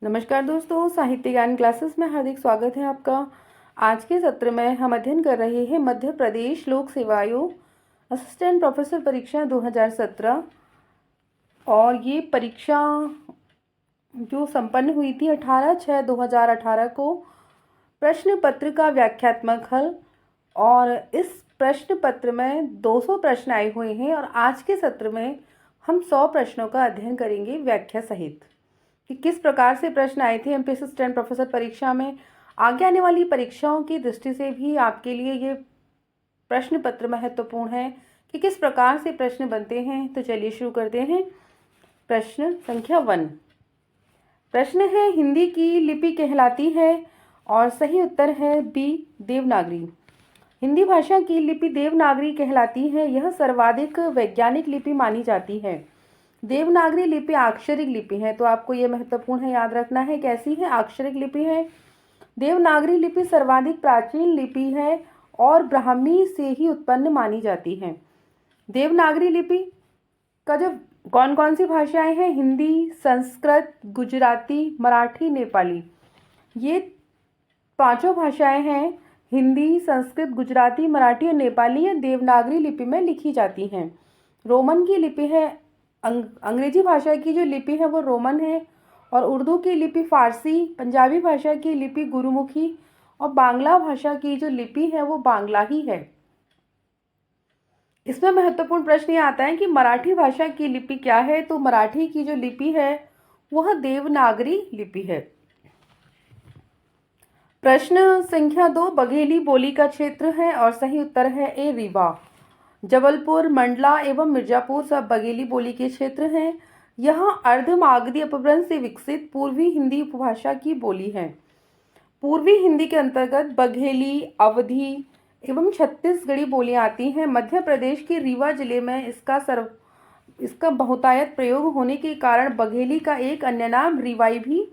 नमस्कार दोस्तों, साहित्य ज्ञान क्लासेस में हार्दिक स्वागत है आपका। आज के सत्र में हम अध्ययन कर रहे हैं मध्य प्रदेश लोक सेवा आयोग असिस्टेंट प्रोफेसर परीक्षा 2017 और ये परीक्षा जो संपन्न हुई थी 18/6/2018 को प्रश्न पत्र का व्याख्यात्मक हल। और इस प्रश्न पत्र में 200 प्रश्न आए हुए हैं और आज के सत्र में हम 100 प्रश्नों का अध्ययन करेंगे व्याख्या सहित कि किस प्रकार से प्रश्न आए थे एमपीएससी असिस्टेंट प्रोफेसर परीक्षा में। आगे आने वाली परीक्षाओं की दृष्टि से भी आपके लिए ये प्रश्न पत्र महत्वपूर्ण है कि किस प्रकार से प्रश्न बनते हैं। तो चलिए शुरू करते हैं। प्रश्न संख्या 1। प्रश्न है, हिंदी की लिपि कहलाती है और सही उत्तर है बी, देवनागरी। हिंदी भाषा की लिपि देवनागरी कहलाती है। यह सर्वाधिक वैज्ञानिक लिपि मानी जाती है। देवनागरी लिपि अक्षरिक लिपि है, तो आपको यह महत्वपूर्ण है, याद रखना है कैसी है, अक्षरिक लिपि है। देवनागरी लिपि सर्वाधिक प्राचीन लिपि है और ब्राह्मी से ही उत्पन्न मानी जाती है। देवनागरी लिपि का जो कौन कौन सी भाषाएं हैं, हिंदी, संस्कृत, गुजराती, मराठी, नेपाली, ये पांचों भाषाएं हैं। हिंदी, संस्कृत, गुजराती, मराठी और नेपाली ये देवनागरी लिपि में लिखी जाती हैं। रोमन की लिपि है, अंग्रेजी भाषा की जो लिपि है वो रोमन है, और उर्दू की लिपि फारसी, पंजाबी भाषा की लिपि गुरुमुखी और बांग्ला भाषा की जो लिपि है वो बांग्ला ही है। इसमें महत्वपूर्ण प्रश्न ये आता है कि मराठी भाषा की लिपि क्या है, तो मराठी की जो लिपि है वह देवनागरी लिपि है। प्रश्न संख्या 2, बघेली बोली का क्षेत्र है और सही उत्तर है ए, रीवा। जबलपुर, मंडला एवं मिर्जापुर सब बघेली बोली के क्षेत्र हैं। यह अर्धमागधी अपभ्रंश से विकसित पूर्वी हिंदी उपभाषा की बोली है। पूर्वी हिंदी के अंतर्गत बघेली, अवधी एवं छत्तीसगढ़ी बोलियां आती हैं। मध्य प्रदेश के रीवा जिले में इसका बहुतायत प्रयोग होने के कारण बघेली का एक अन्य नाम रीवाई भी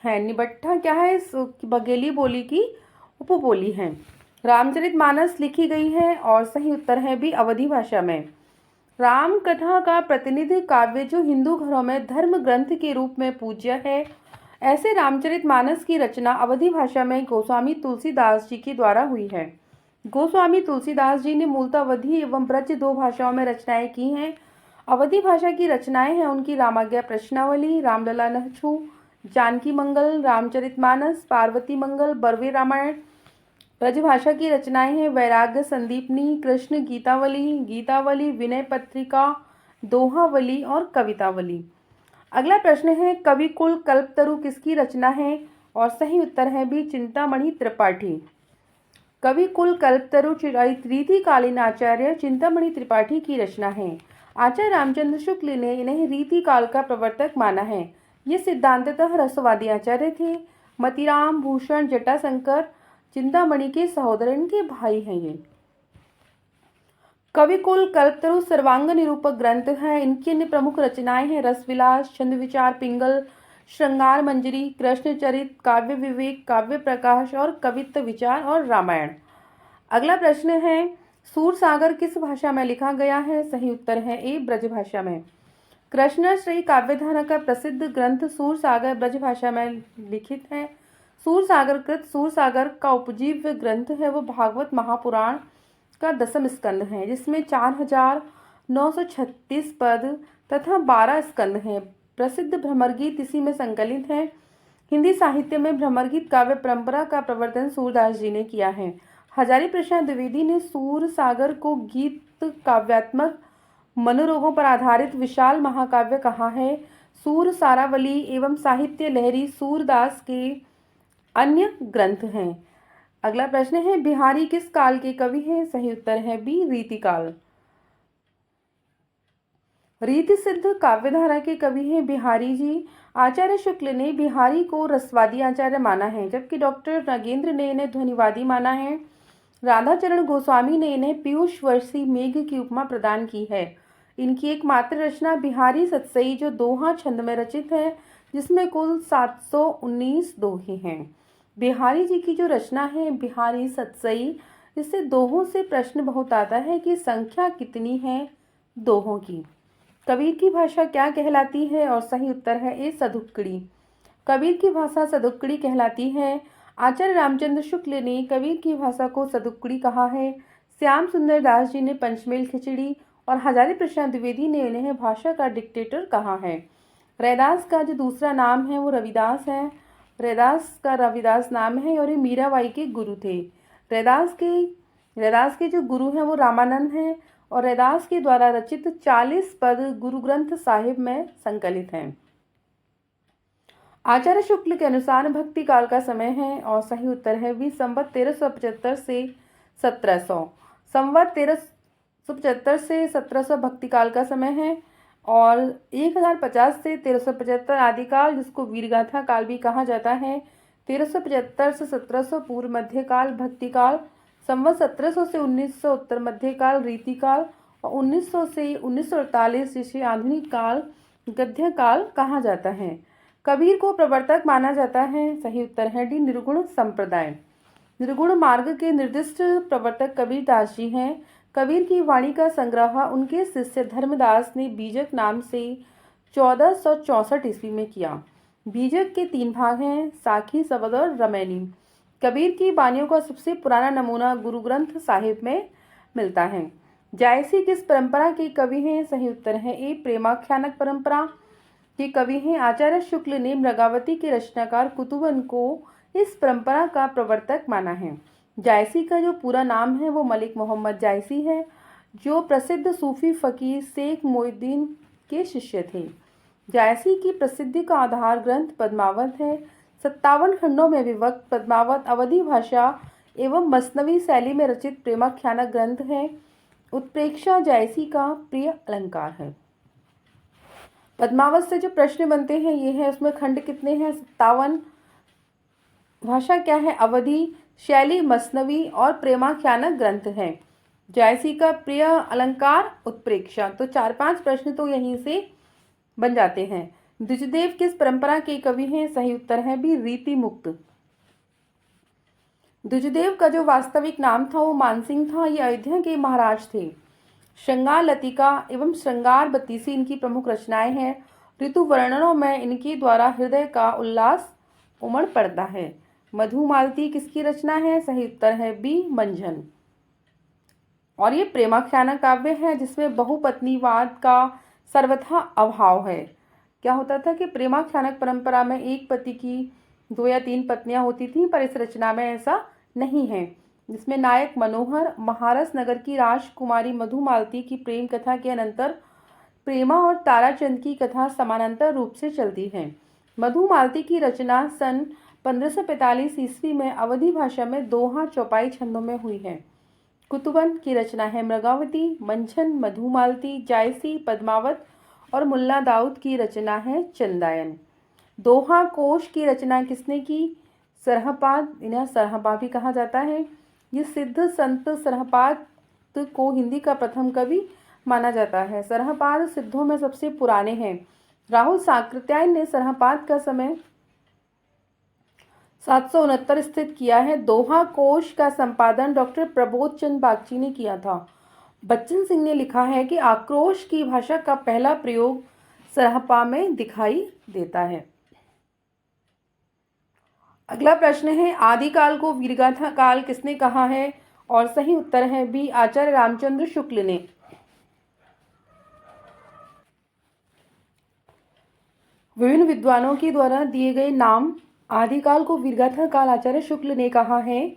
है। निबट्ठा क्या है, इस बघेली बोली की उपबोली है। रामचरितमानस लिखी गई है और सही उत्तर है भी, अवधी भाषा में। राम कथा का प्रतिनिधि काव्य जो हिंदू घरों में धर्म ग्रंथ के रूप में पूज्य है, ऐसे रामचरितमानस की रचना अवधी भाषा में गोस्वामी तुलसीदास जी के द्वारा हुई है। गोस्वामी तुलसीदास जी ने मूलतः अवधी एवं ब्रज 2 भाषाओं में रचनाएं की हैं। अवधी भाषा की रचनाएं हैं उनकी रामाज्ञा प्रश्नावली, रामलला नहछू, जानकी मंगल, रामचरितमानस, पार्वती मंगल, बरवे रामायण। ब्रजभाषा की रचनाएं हैं वैराग्य संदीपनी, कृष्ण गीतावली, गीतावली, विनय पत्रिका, दोहावली और कवितावली। अगला प्रश्न है, कविकुल कल्पतरु किसकी रचना है, और सही उत्तर है भी, चिंतामणि त्रिपाठी। कविकुल कल्पतरु रीतिकालीन आचार्य चिंतामणि त्रिपाठी की रचना है। आचार्य रामचंद्र शुक्ल ने इन्हें रीतिकाल का प्रवर्तक माना है। ये सिद्धांततः रसवादी आचार्य थे। मतिराम भूषण जटाशंकर चिंतामणि के सहोदर, इनके भाई हैं ये। कविकुल कल्पतरु सर्वांग निरूपक ग्रंथ है। इनकी अन्य प्रमुख रचनाएं हैं रसविलास, छंद विचार पिंगल, श्रृंगार मंजरी, कृष्णचरित, काव्य विवेक, काव्य प्रकाश और कवित्व विचार और रामायण। अगला प्रश्न है, सूरसागर किस भाषा में लिखा गया है, सही उत्तर है ए, ब्रज भाषा में। कृष्णश्री काव्यधारा का प्रसिद्ध ग्रंथ सूरसागर ब्रज भाषा में लिखित है। सूरसागर कृत सूरसागर का उपजीव्य ग्रंथ है वो भागवत महापुराण का 10वां स्कंद है, जिसमें 4936 पद तथा 12 स्कंद हैं। प्रसिद्ध भ्रमर गीत इसी में संकलित है। हिंदी साहित्य में भ्रमर गीत काव्य परंपरा का प्रवर्तन सूरदास जी ने किया है। हजारी प्रसाद द्विवेदी ने सूरसागर को गीत काव्यात्मक मनोरोगों पर आधारित विशाल महाकाव्य कहा है। सूर सारावली एवं साहित्य लहरी सूरदास के अन्य ग्रंथ हैं। अगला प्रश्न है, बिहारी किस काल के कवि हैं, सही उत्तर है बी, रीतिकाल। रीति सिद्ध काव्यधारा के कवि हैं बिहारी जी। आचार्य शुक्ल ने बिहारी को रसवादी आचार्य माना है, जबकि डॉक्टर नागेंद्र ने इन्हें ध्वनिवादी माना है। राधाचरण गोस्वामी ने इन्हें पीयूष वर्षी मेघ की उपमा प्रदान की है। इनकी एकमात्र रचना बिहारी सतसई जो दोहा छंद में रचित है, जिसमें कुल 719 दोहे हैं। बिहारी जी की जो रचना है बिहारी सतसई, इससे दोहों से प्रश्न बहुत आता है कि संख्या कितनी है दोहों की। कबीर की भाषा क्या कहलाती है, और सही उत्तर है ए, सदुक्कड़ी। कबीर की भाषा सदुक्कड़ी कहलाती है। आचार्य रामचंद्र शुक्ल ने कबीर की भाषा को सदुक्कड़ी कहा है। श्याम सुंदर दास जी ने पंचमेल खिचड़ी और हजारी प्रसाद द्विवेदी ने इन्हें भाषा का डिक्टेटर कहा है। रैदास का जो दूसरा नाम है वो रविदास है। रैदास का रविदास नाम है और ये मीराबाई के गुरु थे। रैदास के जो गुरु हैं वो रामानंद हैं और रैदास के द्वारा रचित 40 पद गुरु ग्रंथ साहिब में संकलित हैं। आचार्य शुक्ल के अनुसार भक्ति काल का समय है और सही उत्तर है भी संवत 1375 से 1700। संवत 1375 से 1700 भक्ति काल का समय है और 1050 से 1375 आदिकाल, जिसको वीरगाथा काल भी कहा जाता है। 1375 से 1700 पूर्व मध्यकाल भक्ति काल, संवत 1700 से 1900 उत्तर मध्यकाल रीतिकाल और 1900 से 1948 जिसे आधुनिक काल गद्य काल कहा जाता है। कबीर को प्रवर्तक माना जाता है। सही उत्तर है डी निर्गुण संप्रदाय। निर्गुण मार्ग के निर्दिष्ट प्रवर्तक कबीर दास जी हैं। कबीर की वाणी का संग्रह उनके शिष्य धर्मदास ने बीजक नाम से 1464 ईस्वी में किया। बीजक के 3 भाग हैं, साखी, सबद और रमैनी। कबीर की वाणियों का सबसे पुराना नमूना गुरु ग्रंथ साहिब में मिलता है। जायसी किस परंपरा के कवि हैं? सही उत्तर है ए प्रेमाख्यानक परंपरा के कवि हैं। आचार्य शुक्ल ने मृगावती के रचनाकार कुतुबन को इस परंपरा का प्रवर्तक माना है। जायसी का जो पूरा नाम है वो मलिक मोहम्मद जायसी है, जो प्रसिद्ध सूफी फकीर शेख मोइनुद्दीन के शिष्य थे। जायसी की प्रसिद्धि का आधार ग्रंथ पद्मावत है। 57 खंडों में विभक्त पद्मावत अवधी भाषा एवं मसनवी शैली में रचित प्रेमाख्यानक ग्रंथ है। उत्प्रेक्षा जायसी का प्रिय अलंकार है। पद्मावत से जो प्रश्न बनते हैं ये है, उसमें खंड कितने हैं? 57। भाषा क्या है? अवधी, शैली मसनवी और प्रेमाख्यानक ग्रंथ है। जायसी का प्रिय अलंकार उत्प्रेक्षा। तो 4-5 प्रश्न तो यहीं से बन जाते हैं। द्विजदेव किस परंपरा के कवि हैं? सही उत्तर है भी रीति मुक्त। द्विजदेव का जो वास्तविक नाम था वो मानसिंह था। ये अयोध्या के महाराज थे। श्रृंगार लतिका एवं श्रृंगार बत्तीसी इनकी प्रमुख रचनाएं हैं। ऋतु वर्णनों में इनके द्वारा हृदय का उल्लास उमड़ पड़ता है। मधुमालती किसकी रचना है? सही उत्तर है बी मंझन। और ये प्रेमाख्यानक काव्य है जिसमें बहुपत्नीवाद का सर्वथा अभाव है। क्या होता था कि प्रेमाख्यानक परंपरा में एक पति की 2 या 3 पत्नियां होती थीं, पर इस रचना में ऐसा नहीं है, जिसमें नायक मनोहर महारस नगर की राजकुमारी मधुमालती की प्रेम कथा के अनंतर प्रेमा और ताराचंद की कथा समानांतर रूप से चलती है। मधुमालती की रचना सन 1545 ईस्वी में अवधी भाषा में दोहा चौपाई छंदों में हुई है। कुतुबन की रचना है मृगावती, मंझन, मधुमालती, जायसी, पद्मावत और मुल्ला दाऊद की रचना है चंदायन। दोहा कोश की रचना किसने की? सरहपाद, इन्हें सरहपा भी कहा जाता है। ये सिद्ध संत सरहपाद को हिंदी का प्रथम कवि माना जाता है। सरहपाद सिद्धों में सबसे पुराने हैं। राहुल साकृत्यायन ने सरहपाद का समय 769 स्थित किया है। दोहा कोश का संपादन डॉक्टर प्रबोध चंद बागची ने किया था। बच्चन सिंह ने लिखा है कि आक्रोश की भाषा का पहला प्रयोग सरहपा में दिखाई देता है। अगला प्रश्न है, आदिकाल को वीरगाथा काल किसने कहा है? और सही उत्तर है बी आचार्य रामचंद्र शुक्ल ने। विभिन्न विद्वानों के द्वारा दिए गए नाम। आदिकाल को वीरगाथा काल आचार्य शुक्ल ने कहा है।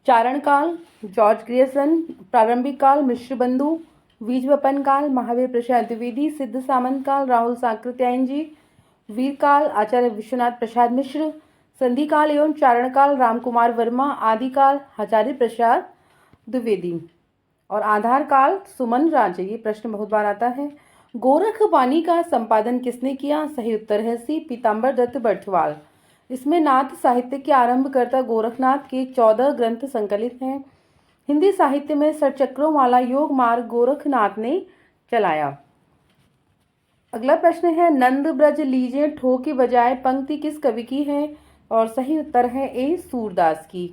चारण काल जॉर्ज ग्रियर्सन, प्रारंभिक काल मिश्र बंधु, बीजवपन काल महावीर प्रसाद द्विवेदी, सिद्ध सामंत काल राहुल साकृत्यायन जी, वीर काल आचार्य विश्वनाथ प्रसाद मिश्र, संधि काल एवं चारण काल रामकुमार वर्मा, आदिकाल हजारी प्रसाद द्विवेदी और आधार काल सुमन राजे। ये प्रश्न बहुत बार आता है। गोरखवाणी का संपादन किसने किया? सही उत्तर है सी पीताम्बर दत्त बर्थवाल। इसमें नाथ साहित्य के आरंभकर्ता गोरखनाथ के 14 ग्रंथ संकलित हैं। हिंदी साहित्य में सरचक्रों वाला योग मार्ग गोरखनाथ ने चलाया। अगला प्रश्न है, नंद ब्रज लीजिए ठो के बजाय पंक्ति किस कवि की है? और सही उत्तर है ए सूरदास की।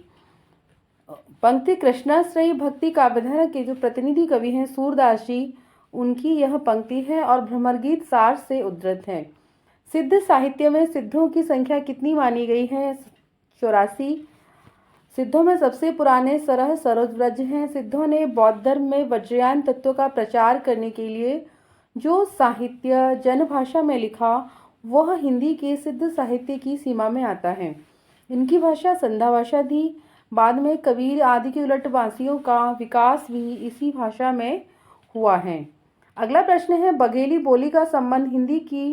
पंक्ति कृष्णाश्रयी भक्ति काव्यधारा के जो प्रतिनिधि कवि हैं सूरदास जी, उनकी यह पंक्ति है और भ्रमर गीत सार से उद्धृत है। सिद्ध साहित्य में सिद्धों की संख्या कितनी मानी गई है? 84। सिद्धों में सबसे पुराने सरह सरोज हैं। सिद्धों ने बौद्ध धर्म में वज्रयान तत्व का प्रचार करने के लिए जो साहित्य जनभाषा में लिखा वह हिंदी के सिद्ध साहित्य की सीमा में आता है। इनकी भाषा संधा भाषा थी। बाद में कबीर आदि के उलट बासियों का विकास भी इसी भाषा में हुआ है। अगला प्रश्न है, बघेली बोली का संबंध हिंदी की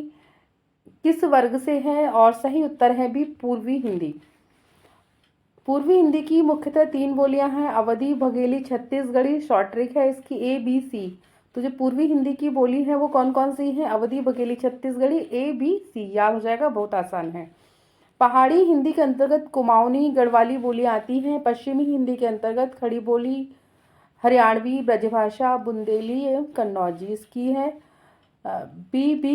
किस वर्ग से है? और सही उत्तर है भी पूर्वी हिंदी। पूर्वी हिंदी की मुख्यतः 3 बोलियां हैं, अवधी, बघेली, छत्तीसगढ़ी। शॉर्ट ट्रिक है इसकी ABC। तो जो पूर्वी हिंदी की बोली है वो कौन कौन सी है? अवधी, बघेली, छत्तीसगढ़ी, ABC। याद हो जाएगा, बहुत आसान है। पहाड़ी हिंदी के अंतर्गत कुमाऊनी, गढ़वाली बोलियां आती हैं। पश्चिमी हिंदी के अंतर्गत खड़ी बोली, हरियाणवी, ब्रजभाषा, बुंदेली एवं कन्नौजी। इसकी है BB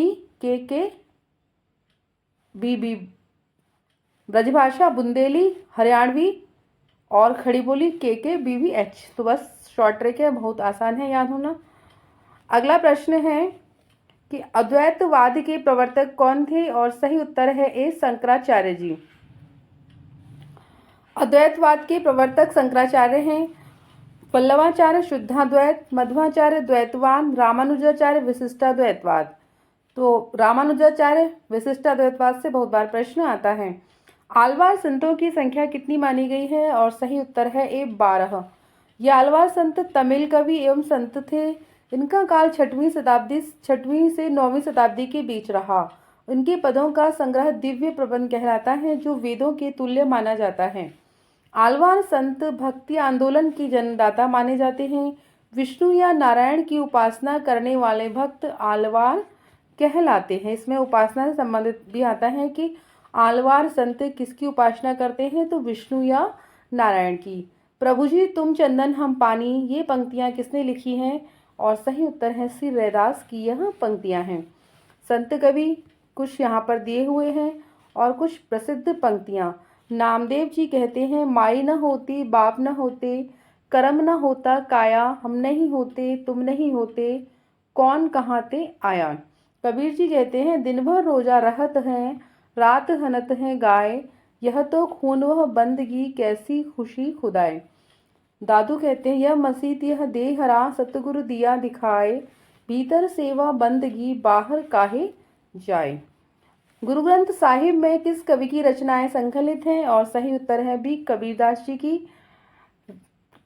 BB। ब्रजभाषा, बुंदेली, हरियाणवी और खड़ी बोली KK BBH। तो बस शॉर्ट ट्रिक है, बहुत आसान है याद होना। अगला प्रश्न है कि अद्वैतवाद के प्रवर्तक कौन थे? और सही उत्तर है A शंकराचार्य जी। अद्वैतवाद के प्रवर्तक शंकराचार्य हैं। पल्लवाचार्य शुद्धाद्वैत, मध्वाचार्य द्वैतवाद, रामानुजाचार्य विशिष्टाद्वैतवाद। तो रामानुजाचार्य विशिष्टाद्वैतवाद से बहुत बार प्रश्न आता है। आलवार संतों की संख्या कितनी मानी गई है? और सही उत्तर है A 12। ये आलवार संत तमिल कवि एवं संत थे। इनका काल 6वीं से 9वीं शताब्दी के बीच रहा। इनके पदों का संग्रह दिव्य प्रबंध कहलाता है जो वेदों के तुल्य माना जाता है। आलवार संत भक्ति आंदोलन की जन्मदाता माने जाते हैं। विष्णु या नारायण की उपासना करने वाले भक्त आलवार कहलाते हैं। इसमें उपासना से संबंधित भी आता है कि आलवार संत किसकी उपासना करते हैं? तो विष्णु या नारायण की। प्रभु जी तुम चंदन हम पानी, ये पंक्तियां किसने लिखी हैं? और सही उत्तर है श्री रैदास की यह पंक्तियां हैं। संत कवि कुछ यहाँ पर दिए हुए हैं और कुछ प्रसिद्ध पंक्तियां। नामदेव जी कहते हैं, माई न होती बाप न होते, कर्म न होता काया, हम नहीं होते तुम नहीं होते, कौन कहाँ ते आया। कबीर जी कहते हैं, दिन भर रोजा रहत हैं, रात हनत है गाय, यह तो खून वह बंदगी, कैसी खुशी खुदाए। दादू कहते हैं, यह मसीत यह देह हरा, सतगुरु दिया दिखाए, भीतर सेवा बंदगी, बाहर काहे जाए। गुरु ग्रंथ साहिब में किस कवि की रचनाएं संकलित हैं? और सही उत्तर है भी कबीरदास जी की।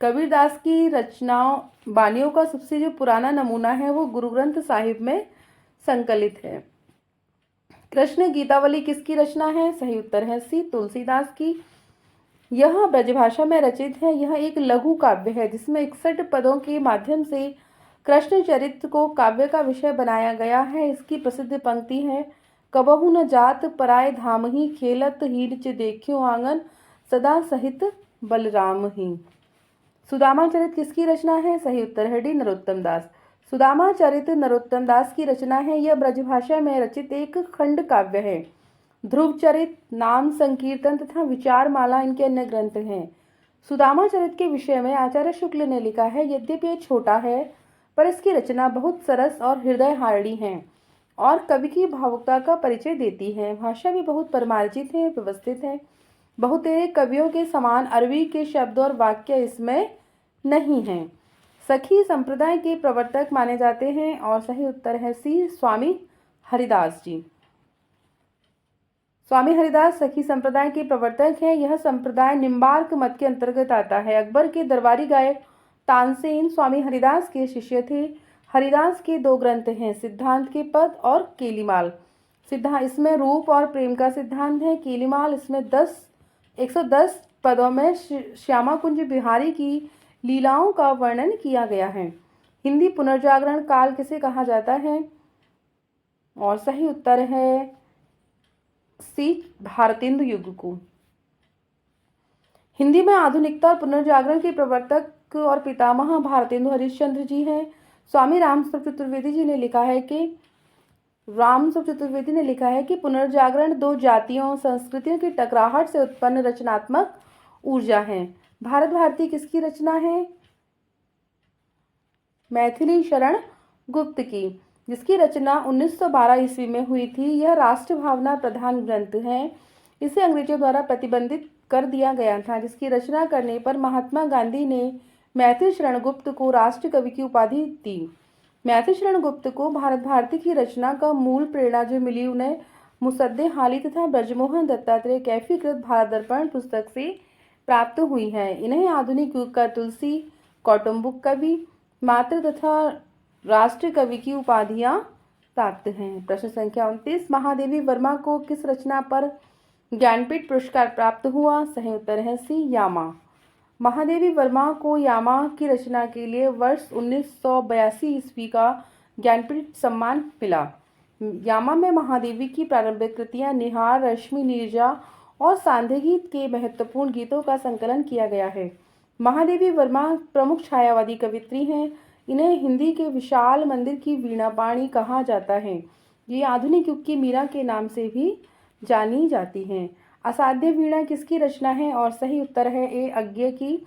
कबीरदास की रचनाओं बानियों का सबसे जो पुराना नमूना है वो गुरु ग्रंथ साहिब में संकलित है। कृष्ण गीतावली किसकी रचना है? सही उत्तर है सी तुलसीदास की। यह ब्रजभाषा में रचित है। यह एक लघु काव्य है जिसमें 61 पदों के माध्यम से कृष्ण चरित्र को काव्य का विषय बनाया गया है। इसकी प्रसिद्ध पंक्ति है, कबहु न जात पराय धाम ही, खेलत हीरच देखियो आंगन, सदा सहित बलराम ही। सुदामा चरित किसकी रचना है? सही उत्तर है डी नरोत्तम दास। सुदामा चरित नरोत्तम दास की रचना है। यह ब्रजभाषा में रचित एक खंड काव्य है। ध्रुव चरित, नाम संकीर्तन तथा विचार माला इनके अन्य ग्रंथ हैं। सुदामा चरित के विषय में आचार्य शुक्ल ने लिखा है, यद्यपि ये छोटा है पर इसकी रचना बहुत सरस और हृदयहारिणी है और कवि की भावुकता का परिचय देती है। भाषा भी बहुत परिमार्जित है, व्यवस्थित है। बहुतेरे कवियों के समान अरबी के शब्द और वाक्य इसमें नहीं हैं। सखी संप्रदाय के प्रवर्तक माने जाते हैं और सही उत्तर है सी स्वामी हरिदास जी। स्वामी हरिदास सखी संप्रदाय के प्रवर्तक हैं। यह संप्रदाय निम्बार्क मत के अंतर्गत आता है। अकबर के दरबारी गायक तानसेन स्वामी हरिदास के शिष्य थे। हरिदास के 2 ग्रंथ हैं, सिद्धांत के पद और केलीमाल। इसमें रूप और प्रेम का सिद्धांत है। केलीमाल इसमें 110 पदों में श्यामा कुंज बिहारी की लीलाओं का वर्णन किया गया है। हिंदी पुनर्जागरण काल किसे कहा जाता है? और सही उत्तर है सी भारतेंदु युग को। हिंदी में आधुनिकता और पुनर्जागरण के प्रवर्तक और पितामह भारतेंदु हरिश्चंद्र जी हैं। स्वामी रामस्वरूप चतुर्वेदी ने लिखा है कि पुनर्जागरण 2 जातियों संस्कृतियों की टकराहट से उत्पन्न रचनात्मक ऊर्जा है। भारत भारती किसकी रचना है? मैथिली शरण गुप्त की। जिसकी रचना 1912 ईस्वी में हुई थी। यह राष्ट्र भावना प्रधान ग्रंथ है। इसे अंग्रेजों द्वारा प्रतिबंधित कर दिया गया था, जिसकी रचना करने पर महात्मा गांधी ने मैथिली शरण गुप्त को राष्ट्र कवि की उपाधि दी। मैथिली शरण गुप्त को भारत भारती की रचना का मूल प्रेरणा जो मिली उन्हें मुसद्दे हाली तथा ब्रजमोहन दत्तात्रेय कैफीकृत भारत दर्पण पुस्तक से प्राप्त हुई है। इन्हें आधुनिक युग का तुलसी, कौटुंबिक कवि, मातृ तथा राष्ट्र कवि की उपाधियां प्राप्त हैं। प्रश्न संख्या 29, महादेवी वर्मा को किस रचना पर ज्ञानपीठ पुरस्कार प्राप्त हुआ? सही उत्तर है सी, यामा। महादेवी वर्मा को यामा की रचना के लिए वर्ष 1982 ईस्वी का ज्ञानपीठ सम्मान मिला। यामा में महादेवी की प्रारंभिक कृतियां निहार, रश्मि, नीरजा और सांध्य गीत के महत्वपूर्ण गीतों का संकलन किया गया है। महादेवी वर्मा प्रमुख छायावादी कवित्री हैं। इन्हें हिंदी के विशाल मंदिर की वीणा पाणी कहा जाता है। ये आधुनिक युग की मीरा के नाम से भी जानी जाती हैं। असाध्य वीणा किसकी रचना है? और सही उत्तर है ए, अज्ञे की।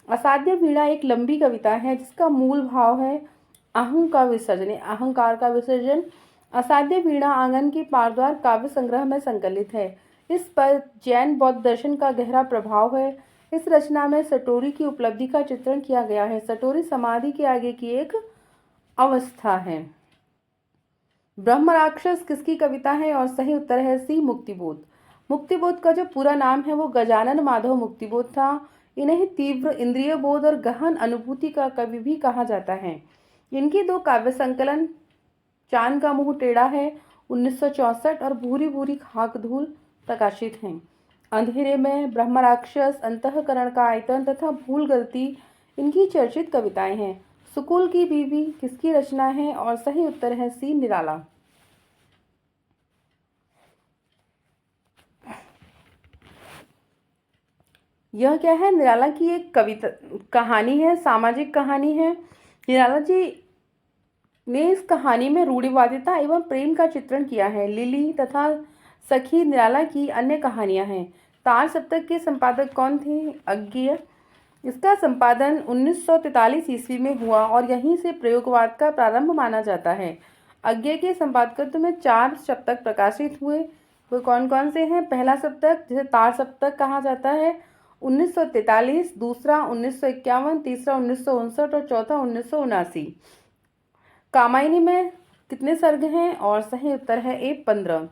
असाध्य वीणा एक लंबी कविता है जिसका मूल भाव है अहंकार का विसर्जन। असाध्य वीणा आंगन के पारद्वार काव्य संग्रह में संकलित है। इस पर जैन बौद्ध दर्शन का गहरा प्रभाव है। इस रचना में सटोरी की उपलब्धि का चित्रण किया गया है। सटोरी समाधि के आगे की एक अवस्था है। ब्रह्म राक्षस किसकी कविता है? और सही उत्तर है सी, मुक्तिबोध। मुक्तिबोध का जो पूरा नाम है वो गजानन माधव मुक्तिबोध था। इन्हें तीव्र इंद्रिय बोध और गहन अनुभूति का कवि भी कहा जाता है। इनकी दो काव्य संकलन चांद का मुंह टेढ़ा है 1964 और भूरी भूरी खाक धूल प्रकाशित हैं। अंधेरे में, ब्रह्म राक्षस, अंतःकरण का आयतन तथा भूल गलती इनकी चर्चित कविताएं हैं। सुकुल की बीवी किसकी रचना है? और सही उत्तर है सी, निराला। यह क्या है? निराला की एक कविता कहानी है, सामाजिक कहानी है। निराला जी ने इस कहानी में रूढ़िवादिता एवं प्रेम का चित्रण किया है। लिली तथा सखी निराला की अन्य कहानियां हैं। तार सप्तक के संपादक कौन थे? अज्ञेय। इसका संपादन 1943 ईस्वी में हुआ और यहीं से प्रयोगवाद का प्रारंभ माना जाता है। अज्ञेय के संपादकत्व में 4 सप्तक प्रकाशित हुए। वो कौन कौन से हैं? पहला सप्तक जिसे तार सप्तक कहा जाता है 1943, दूसरा 1951, तीसरा 1959 और चौथा 1979। कामायनी में कितने सर्ग हैं? और सही उत्तर है ए, 15।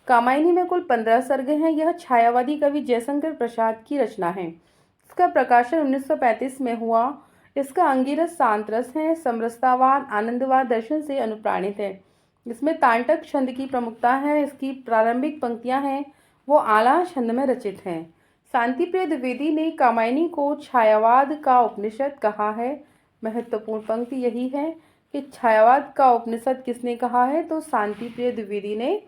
कामायनी में कुल 15 सर्ग हैं। यह छायावादी कवि जयशंकर प्रसाद की रचना है। इसका प्रकाशन 1935 में हुआ। इसका अंगिरस शांत रस है। समरसतावाद, आनंदवाद दर्शन से अनुप्राणित है। इसमें तांटक छंद की प्रमुखता है। इसकी प्रारंभिक पंक्तियां हैं वो आला छंद में रचित हैं। शांतिप्रिय द्विवेदी ने कामायनी को छायावाद का उपनिषद कहा है। महत्वपूर्ण पंक्ति यही है कि छायावाद का उपनिषद किसने कहा है? तो शांतिप्रिय द्विवेदी ने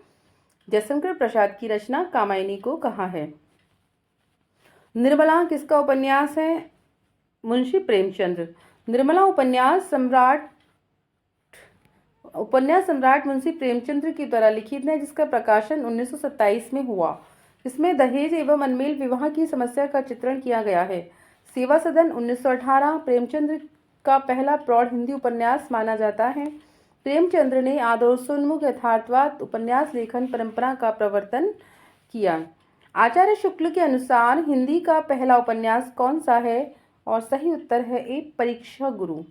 जयशंकर प्रसाद की रचना कामायनी को कहा है। निर्मला किसका उपन्यास है? मुंशी प्रेमचंद्र। निर्मला उपन्यास सम्राट मुंशी प्रेमचंद्र के द्वारा लिखित है, जिसका प्रकाशन 1927 में हुआ। इसमें दहेज एवं अनमेल विवाह की समस्या का चित्रण किया गया है। सेवा सदन 1918 प्रेमचंद्र का पहला प्रौढ़ हिंदी उपन्यास माना जाता है। प्रेमचंद्र ने आदर्शोन्मुख यथार्थवाद उपन्यास लेखन परंपरा का प्रवर्तन किया। आचार्य शुक्ल के अनुसार हिंदी का पहला उपन्यास कौन सा है? और सही उत्तर है ए, परीक्षा गुरु।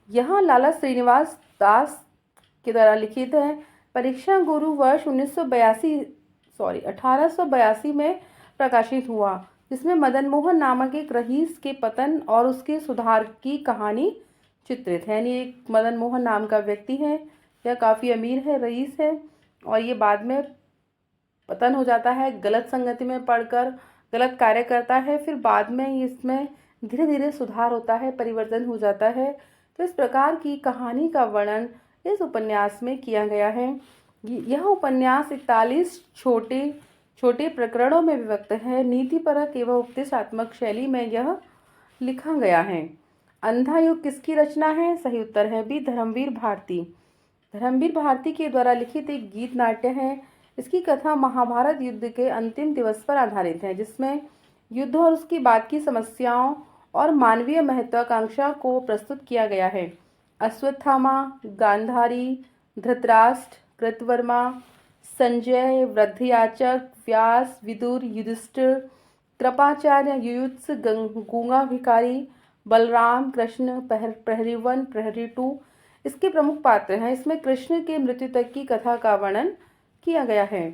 यह लाला श्रीनिवास दास के द्वारा लिखित है। परीक्षा गुरु वर्ष 1882 में प्रकाशित हुआ, जिसमें मदन मोहन नामक एक रईस के पतन और उसके सुधार की कहानी चित्रित है। यानी एक मदन मोहन नाम का व्यक्ति है, यह काफ़ी अमीर है, रईस है, और ये बाद में पतन हो जाता है, गलत संगति में पड़कर गलत कार्य करता है। फिर बाद में इसमें धीरे धीरे सुधार होता है, परिवर्तन हो जाता है। तो इस प्रकार की कहानी का वर्णन इस उपन्यास में किया गया है। यह उपन्यास 41 छोटे प्रकरणों में विभक्त है। नीतिपरक एवं उपदेशात्मक शैली में यह लिखा गया है। अंधा युग किसकी रचना है? सही उत्तर है बी, धर्मवीर भारती। धर्मवीर भारती के द्वारा लिखित एक गीत नाट्य है। इसकी कथा महाभारत युद्ध के अंतिम दिवस पर आधारित है, जिसमें युद्ध और उसकी बाद की समस्याओं और मानवीय महत्वाकांक्षा को प्रस्तुत किया गया है। अश्वत्थामा, गांधारी, धृतराष्ट्र, कृतवर्मा, संजय, वृद्धयाचक, व्यास, विदुर, युधिष्ठिर, कृपाचार्य, युयुत्स, गूंगा भिखारी, बलराम, कृष्ण, प्रहरीवन, प्रहरी टू इसके प्रमुख पात्र हैं। इसमें कृष्ण के मृत्यु तक की कथा का वर्णन किया गया है।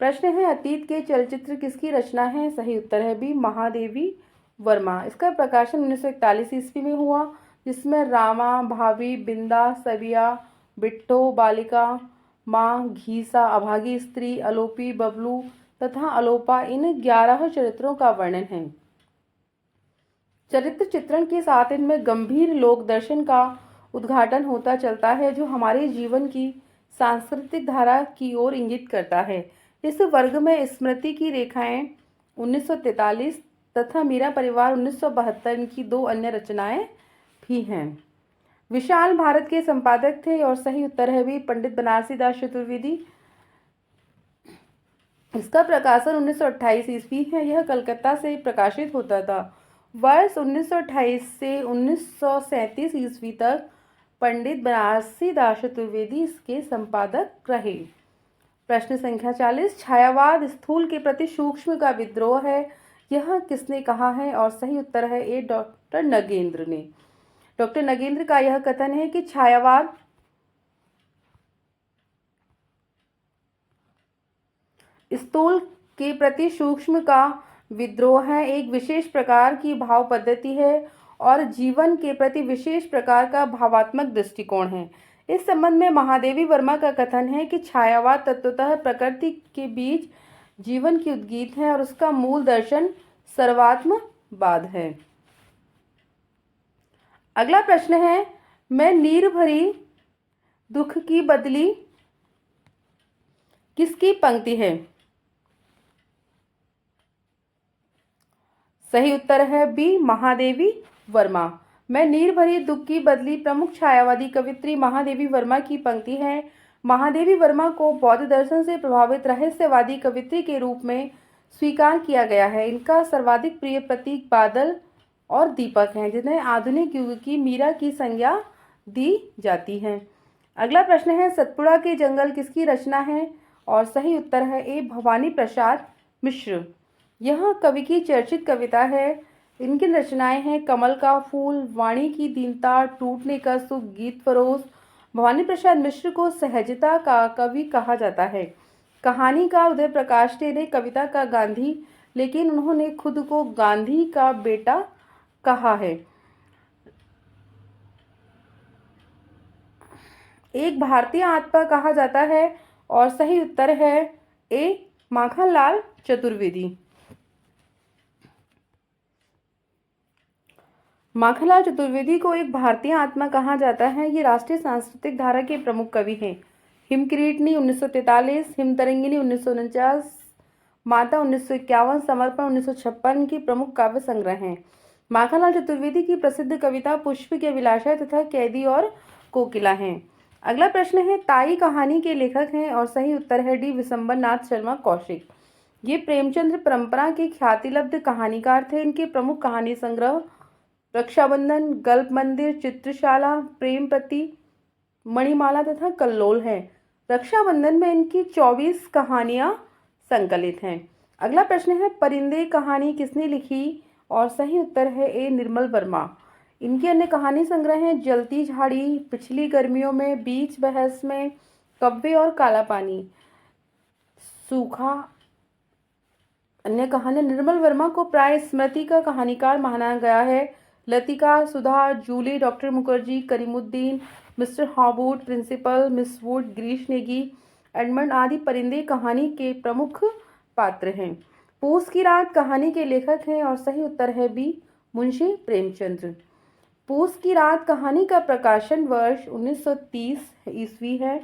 प्रश्न है अतीत के चलचित्र किसकी रचना है? सही उत्तर है बी महादेवी वर्मा। इसका प्रकाशन 1941 ईस्वी में हुआ, जिसमें रामा, भाभी, बिंदा, सबिया, बिट्टो, बालिका, माँ, घीसा, अभागी स्त्री, अलोपी, बबलू तथा अलोपा इन 11 चरित्रों का वर्णन है। चरित्र चित्रण के साथ इनमें गंभीर लोक दर्शन का उद्घाटन होता चलता है, जो हमारे जीवन की सांस्कृतिक धारा की ओर इंगित करता है। इस वर्ग में स्मृति की रेखाएं 1943 तथा मेरा परिवार 1972 इनकी 2 अन्य रचनाएं भी हैं। विशाल भारत के संपादक थे और सही उत्तर है भी पंडित बनारसी दास चतुर्वेदी। इसका प्रकाशन 1928 ईस्वी है। यह कलकत्ता से प्रकाशित होता था। वर्ष 1928 से 1937 ईस्वी तक पंडित बनारसी दास चतुर्वेदी इसके संपादक रहे। प्रश्न संख्या 40, छायावाद स्थूल के प्रति सूक्ष्म का विद्रोह है, यह किसने कहा है? और सही उत्तर है ए डॉक्टर नगेंद्र ने। डॉक्टर नगेंद्र का यह कथन है कि छायावाद स्थूल के प्रति सूक्ष्म का विद्रोह है, एक विशेष प्रकार की भाव पद्धति है और जीवन के प्रति विशेष प्रकार का भावात्मक दृष्टिकोण है। इस संबंध में महादेवी वर्मा का कथन है कि छायावाद तत्वतः प्रकृति के बीच जीवन की उद्गीत है और उसका मूल दर्शन सर्वात्मवाद है। अगला प्रश्न है, मैं नीर भरी दुख की बदली किसकी पंक्ति है? सही उत्तर है बी महादेवी वर्मा। मैं नीर भरी दुख की बदली प्रमुख छायावादी कवित्री महादेवी वर्मा की पंक्ति है। महादेवी वर्मा को बौद्ध दर्शन से प्रभावित रहस्यवादी कवित्री के रूप में स्वीकार किया गया है। इनका सर्वाधिक प्रिय प्रतीक बादल और दीपक हैं, जिन्हें आधुनिक युग की मीरा की संज्ञा दी जाती है। अगला प्रश्न है, सतपुड़ा के जंगल किसकी रचना है? और सही उत्तर है ए भवानी प्रसाद मिश्र। यह कवि की चर्चित कविता है। इनकी रचनाएं हैं कमल का फूल, वाणी की दीनता, टूटने का सुख, गीत फरोज। भवानी प्रसाद मिश्र को सहजता का कवि कहा जाता है। कहानी का उदय प्रकाश ने कविता का गांधी, लेकिन उन्होंने खुद को गांधी का बेटा कहा है। एक भारतीय आत्मा कहा जाता है और सही उत्तर है ए माखनलाल चतुर्वेदी। माखनलाल चतुर्वेदी को एक भारतीय आत्मा कहा जाता है। ये राष्ट्रीय सांस्कृतिक धारा के प्रमुख कवि हैं। हिमकिरीटनी 1943, हिमतरंगिनी 1949, माता 1951, समर्पण 1956 की प्रमुख काव्य संग्रह हैं। माखनलाल चतुर्वेदी की प्रसिद्ध कविता पुष्प की अभिलाषा तथा कैदी और कोकिला हैं। अगला प्रश्न है, ताई कहानी के लेखक हैं और सही उत्तर है डी विशंबर नाथ शर्मा कौशिक। ये प्रेमचंद्र परंपरा के ख्यातिलब्ध कहानीकार थे। इनके प्रमुख कहानी संग्रह रक्षाबंधन, गल्प मंदिर, चित्रशाला, प्रेम प्रति, मणिमाला तथा कल्लोल है। रक्षाबंधन में इनकी 24 कहानियां संकलित हैं। अगला प्रश्न है, परिंदे कहानी किसने लिखी? और सही उत्तर है ए निर्मल वर्मा। इनके अन्य कहानी संग्रह हैं जलती झाड़ी, पिछली गर्मियों में, बीच बहस में, कव्वे और काला पानी, सूखा। अन्य कहानी निर्मल वर्मा को प्राय स्मृति का कहानीकार माना गया है। Latika, Sudha, Julie, doctor Mukherjee, Karimuddin, mister Hubert, principal, miss Wood, Girish Negi, Edmund आदि परिंदे कहानी के प्रमुख पात्र हैं। पूस की रात कहानी के लेखक हैं और सही उत्तर है बी मुंशी प्रेमचंद्र। पूस की रात कहानी का प्रकाशन वर्ष 1930 ईस्वी है।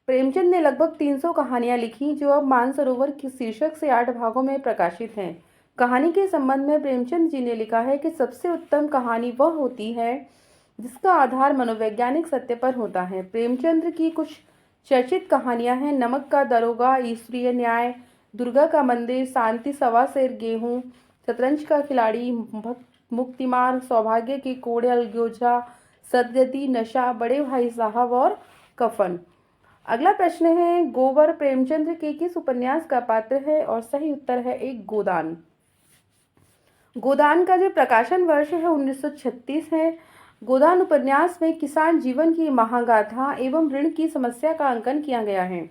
प्रेमचंद ने लगभग 300 कहानियां लिखी, जो अब मानसरोवर के शीर्षक से 8 भागों में प्रकाशित हैं। कहानी के संबंध में प्रेमचंद जी ने लिखा है कि सबसे उत्तम कहानी वह होती है जिसका आधार मनोवैज्ञानिक सत्य पर होता है। प्रेमचंद्र की कुछ चर्चित कहानियां हैं नमक का दरोगा, ईश्वरीय न्याय, दुर्गा का मंदिर, शांति, सवा सेर गेहूं, शतरंज का खिलाड़ी, मुक्तिमार, सौभाग्य के कोड़े, अलगोजा, सदगति, नशा, बड़े भाई साहब और कफन। अगला प्रश्न है, गोबर प्रेमचंद्र के किस उपन्यास का पात्र है? और सही उत्तर है एक गोदान। गोदान का जो प्रकाशन वर्ष है 1936 है। गोदान उपन्यास में किसान जीवन की महागाथा एवं ऋण की समस्या का अंकन किया गया है।